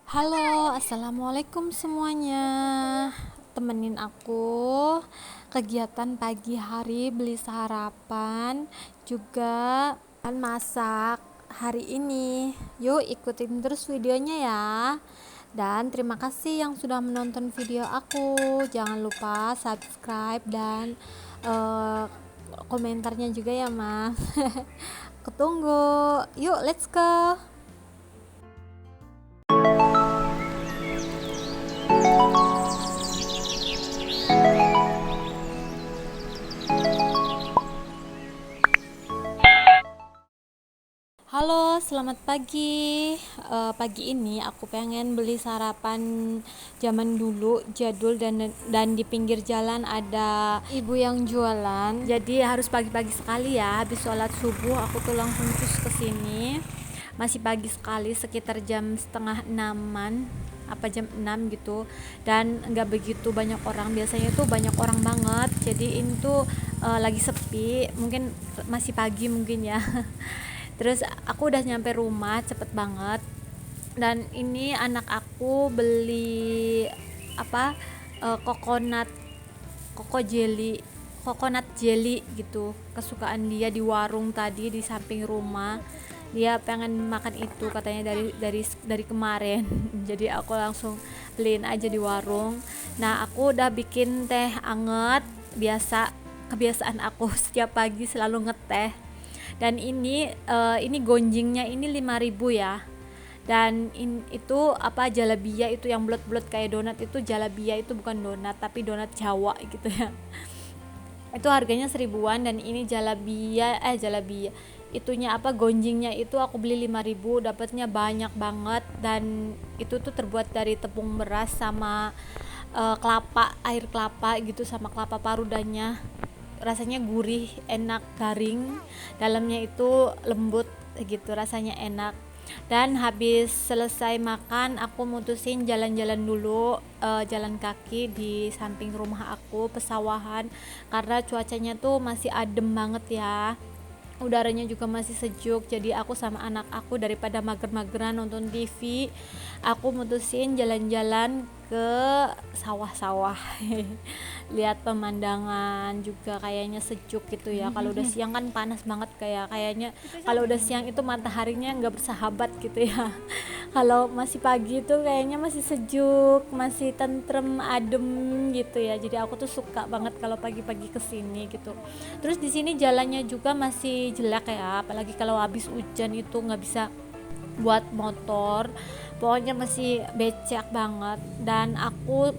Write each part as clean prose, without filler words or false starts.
Halo, assalamualaikum semuanya. Temenin aku kegiatan pagi hari, beli sarapan, juga masak hari ini. Yuk ikutin terus videonya ya. Dan terima kasih yang sudah menonton video aku. Jangan lupa subscribe dan eh, komentarnya juga ya, Mas. Ketunggu. Yuk, let's go. Halo, selamat pagi. Pagi ini aku pengen beli sarapan zaman dulu, jadul dan di pinggir jalan ada ibu yang jualan. Jadi harus pagi-pagi sekali ya, habis sholat subuh aku tuh langsung cus ke sini. Masih pagi sekali, sekitar jam setengah enaman apa jam 6 gitu, dan nggak begitu banyak orang. Biasanya tuh banyak orang banget, jadi ini tuh lagi sepi, mungkin masih pagi mungkin ya. Terus aku udah nyampe rumah cepet banget, dan ini anak aku beli apa coconut coconut jelly gitu, kesukaan dia di warung tadi di samping rumah. Dia pengen makan itu katanya dari kemarin. Jadi aku langsung beliin aja di warung. Nah, aku udah bikin teh anget, kebiasaan aku setiap pagi selalu ngeteh. Dan ini gonjingnya ini 5.000 ya. Dan itu apa, jalabia itu yang bulat-bulat kayak donat, itu jalabia, itu bukan donat tapi donat Jawa gitu ya. Itu harganya 1.000-an, dan ini jalabia itunya apa, gonjingnya itu aku beli 5.000, dapatnya banyak banget. Dan itu tuh terbuat dari tepung beras sama air kelapa gitu, sama kelapa parudannya. Rasanya gurih, enak, garing, dalamnya itu lembut gitu, rasanya enak. Dan habis selesai makan aku mutusin jalan-jalan dulu, jalan kaki di samping rumah aku, pesawahan, karena cuacanya tuh masih adem banget ya, udaranya juga masih sejuk. Jadi aku sama anak aku daripada mager-mageran nonton TV, aku mutusin jalan-jalan ke sawah-sawah. Lihat pemandangan juga, kayaknya sejuk gitu ya. Kalau udah siang kan panas banget, kayaknya kalau udah siang itu mataharinya nggak bersahabat gitu ya. Kalau masih pagi itu kayaknya masih sejuk, masih tentrem, adem gitu ya. Jadi aku tuh suka banget kalau pagi-pagi kesini gitu. Terus di sini jalannya juga masih jelek ya, apalagi kalau habis hujan itu nggak bisa buat motor, pokoknya masih becek banget. Dan aku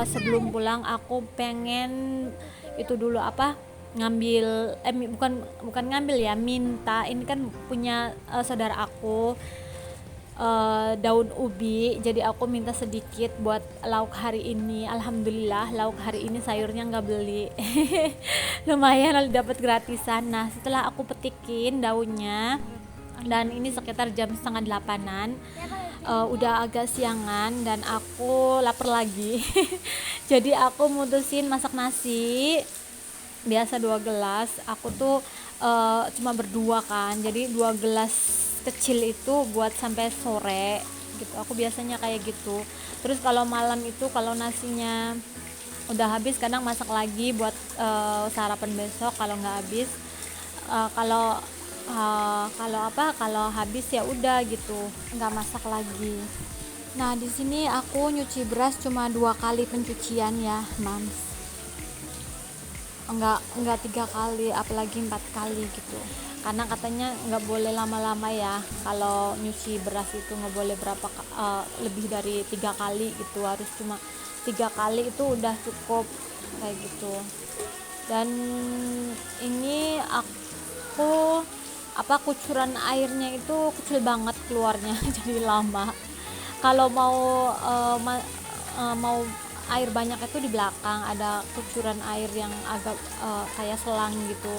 sebelum pulang aku pengen itu dulu apa, ngambil bukan ngambil ya, minta, ini kan punya saudara aku daun ubi, jadi aku minta sedikit buat lauk hari ini. Alhamdulillah lauk hari ini sayurnya nggak beli. Lumayan dapat gratisan. Nah, setelah aku petikin daunnya, dan ini sekitar jam setengah 8-an, udah agak siangan dan aku lapar lagi. Jadi aku mutusin masak nasi biasa 2 gelas. Aku tuh cuma berdua kan, jadi 2 gelas kecil itu buat sampai sore gitu. Aku biasanya kayak gitu. Terus kalau malam itu, kalau nasinya udah habis, kadang masak lagi buat sarapan besok. Kalau nggak habis, kalau habis ya udah gitu, nggak masak lagi. Nah, di sini aku nyuci beras cuma 2 kali pencucian ya, Mams. Enggak 3 kali, apalagi 4 kali gitu, karena katanya nggak boleh lama-lama ya. Kalau nyuci beras itu nggak boleh lebih dari 3 kali gitu, harus cuma 3 kali itu udah cukup kayak gitu. Dan ini aku kucuran airnya itu kecil banget keluarnya. Jadi lama. Kalau mau air banyak itu di belakang ada kucuran air yang agak kayak selang gitu,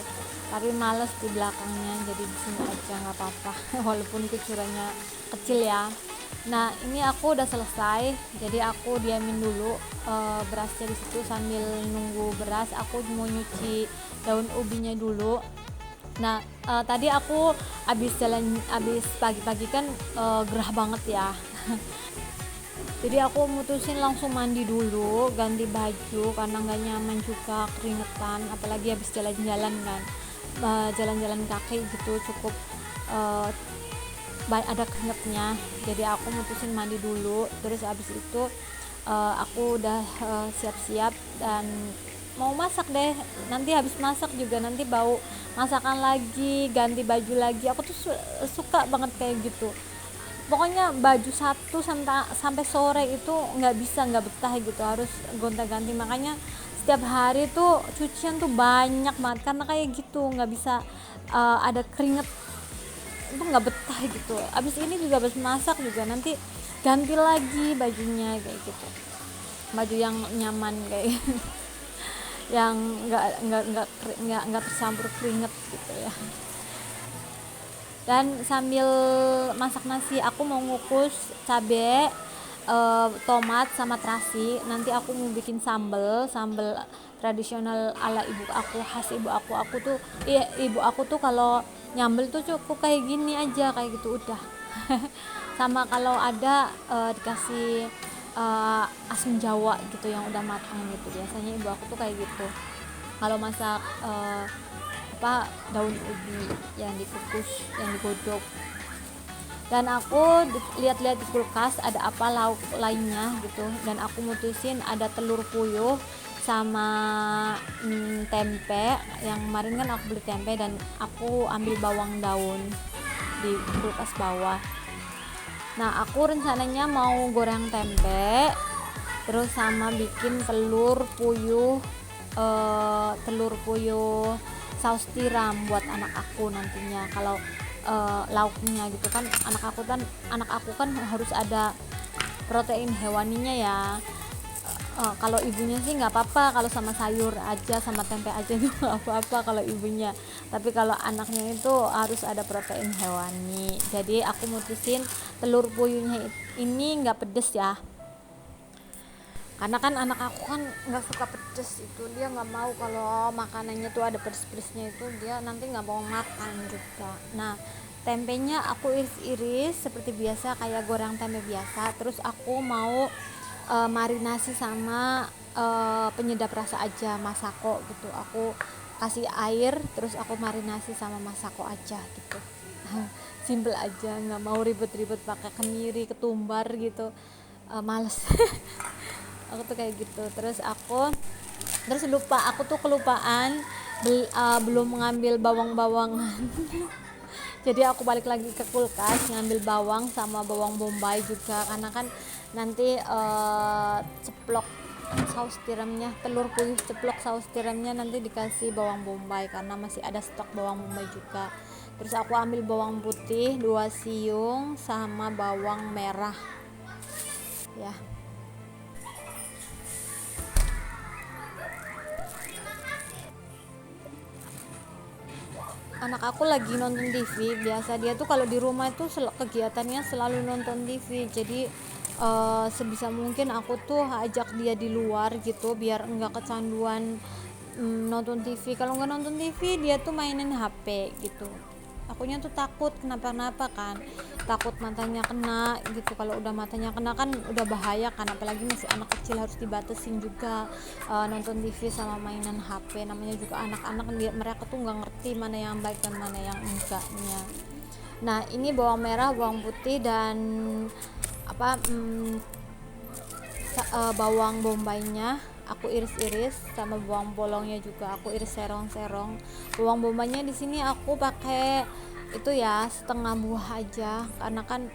tapi males di belakangnya, jadi di sini aja nggak apa-apa. Walaupun kucurannya kecil ya. Nah, ini aku udah selesai, jadi aku diamin dulu berasnya di situ. Sambil nunggu beras, aku mau nyuci daun ubinya dulu. Nah, tadi aku abis pagi-pagi kan gerah banget ya. Jadi aku mutusin langsung mandi dulu, ganti baju karena nggak nyaman juga keringetan, apalagi habis jalan-jalan kan. Jalan-jalan kaki gitu cukup eh, ada keringetnya. Jadi aku mutusin mandi dulu, terus habis itu aku udah siap-siap dan mau masak deh. Nanti habis masak juga nanti bau masakan lagi, ganti baju lagi. Aku tuh suka banget kayak gitu. Pokoknya baju satu sampai sore itu nggak betah gitu, harus gonta-ganti. Makanya setiap hari tuh cucian tuh banyak banget karena kayak gitu, nggak bisa ada keringet, itu nggak betah gitu. Abis ini juga habis masak juga nanti ganti lagi bajunya kayak gitu, baju yang nyaman kayak gitu. Yang nggak tercampur keringet gitu ya. Dan sambil masak nasi aku mau ngukus cabe, tomat sama terasi. Nanti aku mau bikin sambal tradisional ala ibu aku, khas ibu aku tuh ibu aku tuh kalau nyambel tuh cukup kayak gini aja, kayak gitu udah. Sama kalau ada dikasih asam jawa gitu yang udah matang gitu, biasanya ibu aku tuh kayak gitu kalau masak daun ubi yang dikukus, yang digodok. Dan aku lihat-lihat di kulkas ada apa lauk lainnya gitu, dan aku mutusin ada telur puyuh sama tempe. Yang kemarin kan aku beli tempe dan aku ambil bawang daun di kulkas bawah. Nah, aku rencananya mau goreng tempe terus sama bikin telur puyuh saus tiram buat anak aku nantinya. Kalau lauknya gitu kan, anak aku kan harus ada protein hewaninya ya. Kalau ibunya sih nggak apa-apa, kalau sama sayur aja sama tempe aja itu nggak apa-apa kalau ibunya, tapi kalau anaknya itu harus ada protein hewani. Jadi aku mutusin telur puyuhnya ini nggak pedes ya, karena kan anak aku kan nggak suka pedes, itu dia nggak mau kalau makanannya tuh ada pedes-pedesnya, itu dia nanti nggak mau makan juga. Nah, tempenya aku iris-iris seperti biasa kayak goreng tempe biasa, terus aku mau marinasi sama penyedap rasa aja, masako gitu. Aku kasih air terus aku marinasi sama masako aja gitu. Simple aja, nggak mau ribet-ribet pakai kemiri, ketumbar gitu, males. Aku tuh kayak gitu. Terus aku tuh kelupaan belum mengambil bawang-bawangan. Jadi aku balik lagi ke kulkas ngambil bawang sama bawang bombay juga, karena kan nanti ceplok saus tiramnya, telur puyuh ceplok saus tiramnya nanti dikasih bawang bombay karena masih ada stok bawang bombay juga. Terus aku ambil bawang putih 2 siung sama bawang merah ya. Anak aku lagi nonton TV. Biasa dia tuh kalau di rumah itu kegiatannya selalu nonton TV. Jadi sebisa mungkin aku tuh ajak dia di luar gitu biar enggak kecanduan nonton TV. Kalau nggak nonton TV dia tuh mainin HP gitu. Akunya tuh takut kenapa-napa kan, takut matanya kena gitu. Kalau udah matanya kena kan udah bahaya kan, apalagi masih anak kecil, harus dibatasin juga nonton TV sama mainan HP. Namanya juga anak-anak, mereka tuh nggak ngerti mana yang baik dan mana yang enggaknya. Nah, ini bawang merah, bawang putih dan bawang bombaynya aku iris-iris, sama bawang bolongnya juga aku iris serong-serong. Bawang bombaynya di sini aku pakai itu ya setengah buah aja, karena kan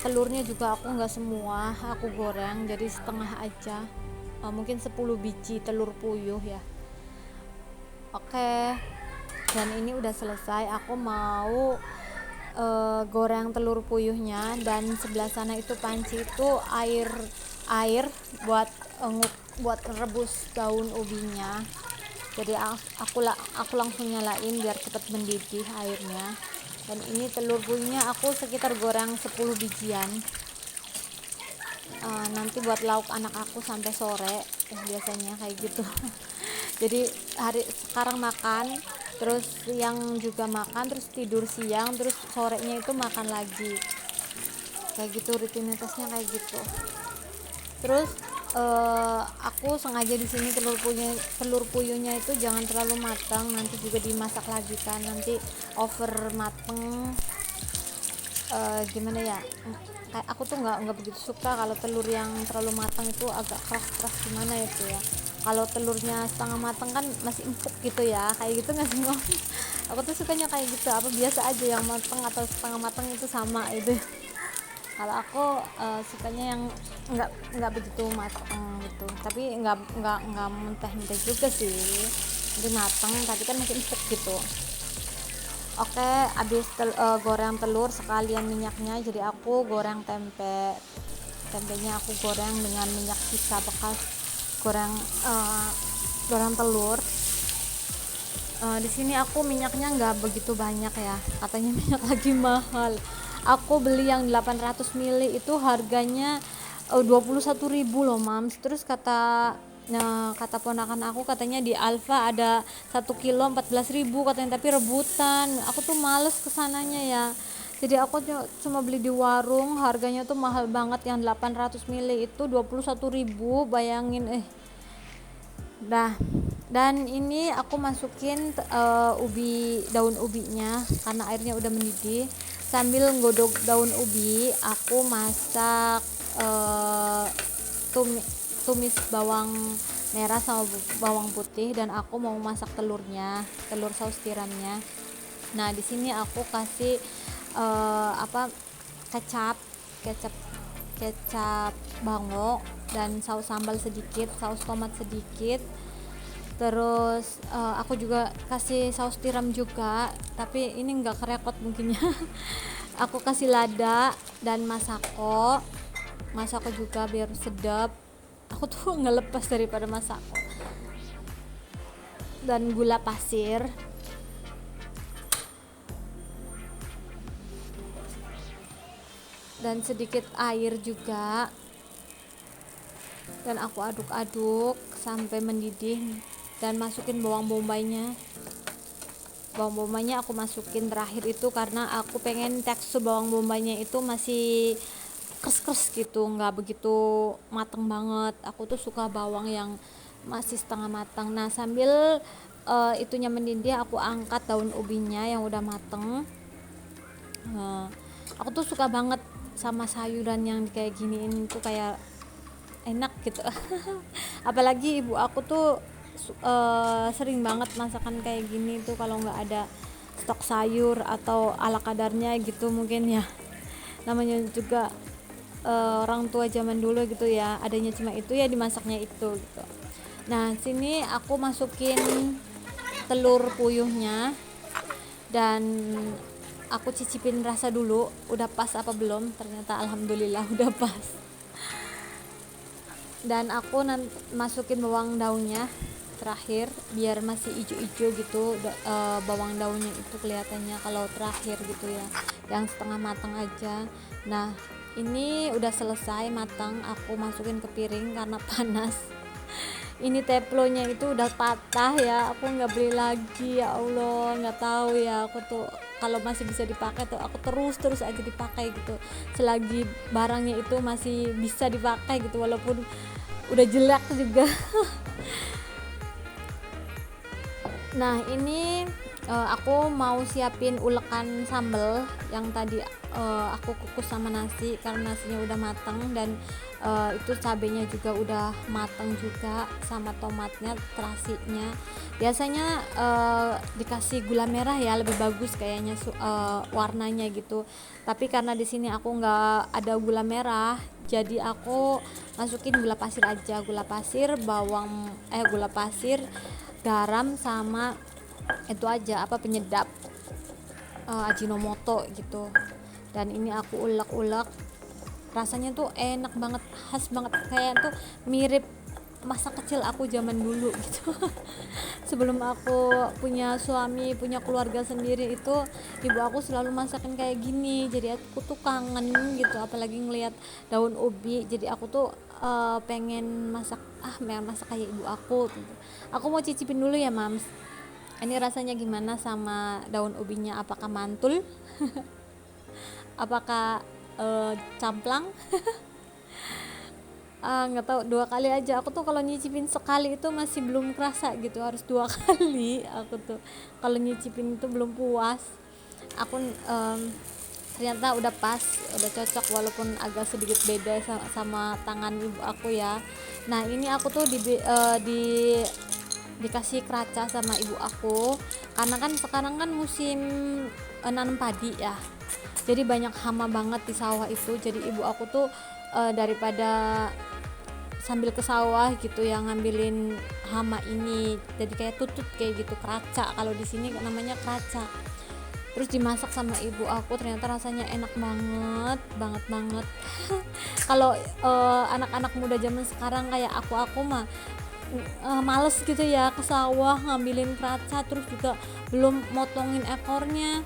telurnya juga aku nggak semua aku goreng, jadi setengah aja, mungkin 10 biji telur puyuh ya. Oke, dan ini udah selesai. Aku mau goreng telur puyuhnya, dan sebelah sana itu panci itu air buat rebus daun ubinya. Jadi aku langsung nyalain biar cepat mendidih airnya. Dan ini telur puyuhnya aku sekitar goreng 10 bijian, nanti buat lauk anak aku sampai sore biasanya kayak gitu. Jadi sekarang makan, terus siang juga makan, terus tidur siang, terus sorenya itu makan lagi kayak gitu, rutinitasnya kayak gitu. Terus aku sengaja di sini telur puyuhnya itu jangan terlalu matang, nanti juga dimasak lagi kan, nanti over mateng. Gimana ya, kayak aku tuh nggak begitu suka kalau telur yang terlalu matang itu agak keras gimana itu ya. Kalau telurnya setengah matang kan masih empuk gitu ya, kayak gitu nggak sih Mom? Aku tuh sukanya kayak gitu, apa biasa aja yang matang atau setengah matang itu sama itu. Kalau aku sukanya yang nggak begitu matang gitu, tapi nggak mentah-mentah juga sih, jadi matang tapi kan masih empuk gitu. Oke, habis goreng telur sekalian minyaknya, jadi aku goreng tempenya aku goreng dengan minyak sisa bekas goreng goreng telur. Di sini aku minyaknya nggak begitu banyak ya, katanya minyak lagi mahal. Aku beli yang 800 ml itu harganya 21.000 loh Mams. Terus kata ponakan aku, katanya di Alfa ada 1 kilo 14.000 katanya, tapi rebutan. Aku tuh males kesananya ya, jadi aku cuma beli di warung, harganya tuh mahal banget, yang 800 ml itu 21.000, bayangin. Nah, dan ini aku masukin daun ubinya karena airnya udah mendidih. Sambil nggodok daun ubi, aku masak tumis bawang merah sama bawang putih, dan aku mau masak telur saus tiramnya. Nah, di sini aku kasih kecap kecap bango dan saus sambal sedikit, saus tomat sedikit. Terus aku juga kasih saus tiram juga, tapi ini enggak kerekot mungkin ya. Aku kasih lada dan masako juga biar sedap. Aku tuh ngelepas daripada masako. Dan gula pasir. Dan sedikit air juga. Dan aku aduk-aduk sampai mendidih, dan masukin bawang bombaynya aku masukin terakhir itu, karena aku pengen tekstur bawang bombaynya itu masih kres gitu, nggak begitu mateng banget. Aku tuh suka bawang yang masih setengah matang. Nah, sambil itunya mendidih, aku angkat daun ubinya yang udah mateng. Aku tuh suka banget sama sayuran yang kayak giniin tuh, kayak enak gitu. Apalagi ibu aku tuh sering banget masakan kayak gini tuh, kalau nggak ada stok sayur atau ala kadarnya gitu mungkin ya, namanya juga orang tua zaman dulu gitu ya, adanya cuma itu ya, dimasaknya itu gitu. Nah, sini aku masukin telur puyuhnya, dan aku cicipin rasa dulu udah pas apa belum. Ternyata alhamdulillah udah pas. Dan aku masukin bawang daunnya terakhir biar masih hijau-hijau gitu. Bawang daunnya itu kelihatannya kalau terakhir gitu ya, yang setengah matang aja. Nah, ini udah selesai matang, aku masukin ke piring karena panas. Ini teflonnya itu udah patah ya, aku nggak beli lagi, ya Allah, nggak tahu ya. Aku tuh kalau masih bisa dipakai tuh aku terus aja dipakai gitu, selagi barangnya itu masih bisa dipakai gitu, walaupun udah jelek juga. Nah, ini aku mau siapin ulekan sambal yang tadi aku kukus sama nasi, karena nasinya udah matang, dan itu cabenya juga udah matang juga, sama tomatnya, terasinya. Biasanya dikasih gula merah ya, lebih bagus kayaknya warnanya gitu. Tapi karena di sini aku nggak ada gula merah, jadi aku masukin gula pasir aja, gula pasir, garam, sama itu aja penyedap Ajinomoto gitu. Dan ini aku ulek-ulek, rasanya tuh enak banget, khas banget, kayak tuh mirip masa kecil aku zaman dulu gitu. Sebelum aku punya suami, punya keluarga sendiri, itu ibu aku selalu masakin kayak gini, jadi aku tuh kangen gitu, apalagi ngelihat daun ubi. Jadi aku tuh pengen masak kayak ibu aku gitu. Aku mau cicipin dulu ya Mams, ini rasanya gimana sama daun ubinya, apakah mantul? Apakah camplang. Nggak tahu, 2 kali aja aku tuh kalau nyicipin sekali itu masih belum kerasa gitu, harus 2 kali aku tuh kalau nyicipin itu belum puas. Aku ternyata udah pas, udah cocok walaupun agak sedikit beda sama tangan ibu aku ya. Nah ini aku tuh dikasih keraca sama ibu aku karena kan sekarang kan musim nanam padi ya, jadi banyak hama banget di sawah itu. Jadi ibu aku tuh daripada sambil ke sawah gitu yang ngambilin hama ini, jadi kayak tutut kayak gitu, keraca kalau di sini namanya keraca. Terus dimasak sama ibu aku, ternyata rasanya enak banget banget banget. Kalau anak-anak muda zaman sekarang kayak aku mah males gitu ya ke sawah ngambilin keraca, terus juga belum motongin ekornya,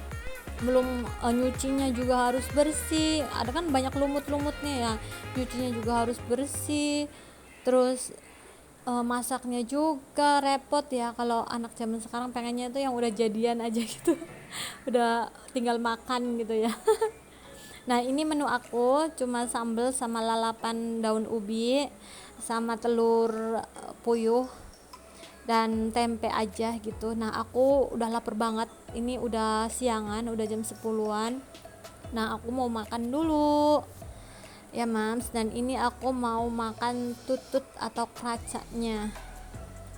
belum nyucinya juga harus bersih, ada kan banyak lumut-lumutnya ya, nyucinya juga harus bersih, terus masaknya juga repot ya. Kalau anak zaman sekarang pengennya tuh yang udah jadian aja gitu. Udah tinggal makan gitu ya. Nah ini menu aku cuma sambal sama lalapan daun ubi sama telur puyuh dan tempe aja gitu. Nah aku udah lapar banget, ini udah siangan, udah jam 10-an. Nah aku mau makan dulu ya mams, dan ini aku mau makan tutut atau keracanya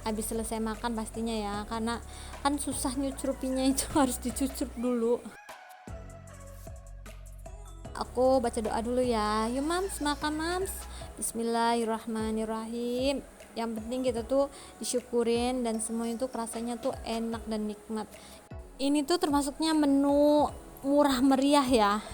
habis selesai makan pastinya ya, karena kan susah nyucrupinnya itu harus dicucup dulu. Aku baca doa dulu ya. Yuk mams, makan mams. Bismillahirrahmanirrahim. Yang penting kita tuh disyukurin dan semuanya tuh rasanya tuh enak dan nikmat. Ini tuh termasuknya menu murah meriah ya.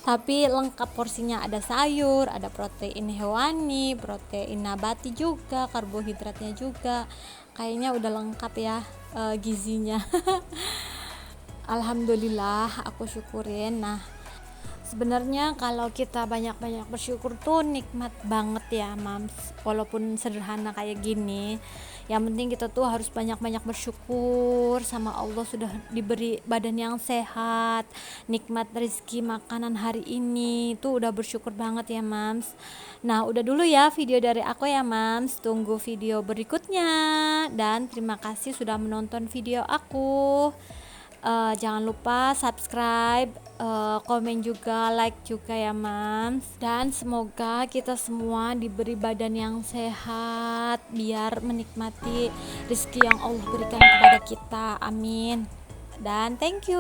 Tapi lengkap porsinya, ada sayur, ada protein hewani, protein nabati juga, karbohidratnya juga. Kayaknya udah lengkap ya gizinya. Alhamdulillah, aku syukurin. Nah, sebenarnya kalau kita banyak-banyak bersyukur tuh nikmat banget ya mams, walaupun sederhana kayak gini. Yang penting kita tuh harus banyak-banyak bersyukur sama Allah sudah diberi badan yang sehat, nikmat rezeki makanan hari ini tuh udah bersyukur banget ya mams. Nah udah dulu ya video dari aku ya mams, tunggu video berikutnya dan terima kasih sudah menonton video aku. Jangan lupa subscribe, komen juga, like juga ya mams. Dan semoga kita semua diberi badan yang sehat biar menikmati rezeki yang Allah berikan kepada kita, amin. Dan thank you.